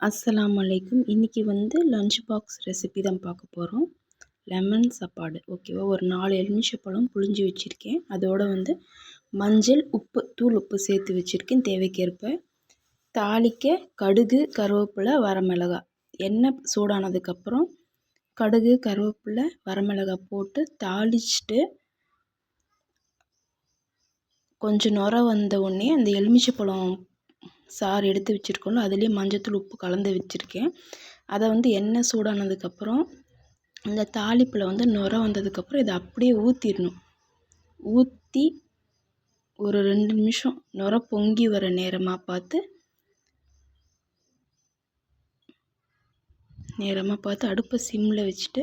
அஸ்ஸலாமு அலைக்கும். இன்றைக்கி லஞ்ச் பாக்ஸ் ரெசிபி தான் பார்க்க போகிறோம். லெமன் சாப்பாடு ஓகேவா. ஒரு 4 எலுமிச்சைப்பழம் புழிஞ்சு வச்சுருக்கேன். அதோடு மஞ்சள், உப்பு, தூள் உப்பு சேர்த்து வச்சுருக்கேன் தேவைக்கேற்ப. தாளிக்க கடுகு, கருவேப்பிலை, வரமிளகாய். எண்ணெய் சூடானதுக்கப்புறம் கடுகு, கருவேப்பிலை, வரமிளகாய் போட்டு தாளிச்சிட்டு கொஞ்சம் நுர வந்த உடனே அந்த எலுமிச்சைப்பழம் சாறு எடுத்து வச்சுருக்கோம்ல, அதுலேயே மஞ்சத்தூள் உப்பு கலந்து வச்சுருக்கேன். அதை எண்ணெய் சூடானதுக்கப்புறம் இந்த தாளிப்பில் நுர வந்ததுக்கப்புறம் இதை அப்படியே ஊற்றிடணும். ஊற்றி ஒரு 2 நிமிஷம் நுர பொங்கி வர நேரமாக பார்த்து அடுப்பை சிம்மில் வச்சுட்டு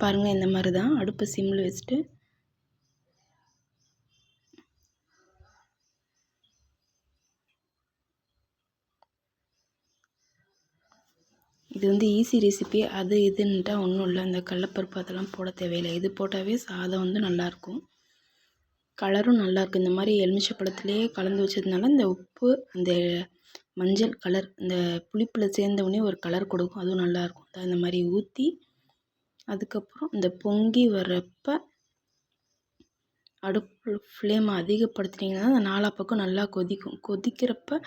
பாருங்கள். இந்த மாதிரி தான் அடுப்பை சிம்மில் வச்சுட்டு இது ஈஸி ரெசிபி. அது இதுன்ட்டா ஒன்றும் இல்லை. இந்த கடலப்பருப்பு அதெல்லாம் போட தேவையில்லை. இது போட்டாவே சாதம் நல்லாயிருக்கும், கலரும் நல்லாயிருக்கும். இந்த மாதிரி எலுமிச்சை பழத்துலேயே கலந்து வச்சதுனால இந்த உப்பு, அந்த மஞ்சள் கலர், இந்த புளிப்பில் சேர்ந்தவுடனே ஒரு கலர் கொடுக்கும், அதுவும் நல்லாயிருக்கும். இந்த மாதிரி ஊற்றி அதுக்கப்புறம் இந்த பொங்கி வர்றப்ப அடுப்பு ஃப்ளேம் அதிகப்படுத்துனீங்கன்னா அந்த 4 பக்கம் நல்லா கொதிக்கும். கொதிக்கிறப்ப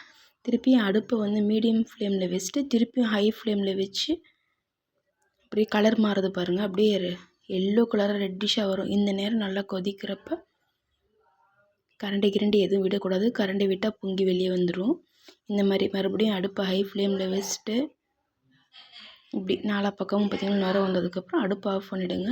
திருப்பியும் அடுப்பை மீடியம் ஃப்ளேமில் வச்சுட்டு திருப்பியும் ஹை ஃப்ளேமில் வச்சு அப்படியே கலர் மாறுது பாருங்கள். அப்படியே எல்லோ கலராக ரெட்டிஷாக வரும். இந்த நேரம் நல்லா கொதிக்கிறப்ப கரண்டி எதுவும் விடக்கூடாது. கரண்டி விட்டால் பொங்கி வெளியே வந்துடும். இந்த மாதிரி மறுபடியும் அடுப்பை ஹை ஃப்ளேமில் வச்சுட்டு இப்படி 4 பக்கமும் பார்த்திங்கன்னா நுர வந்ததுக்கப்புறம் அடுப்பை ஆஃப் பண்ணிவிடுங்க.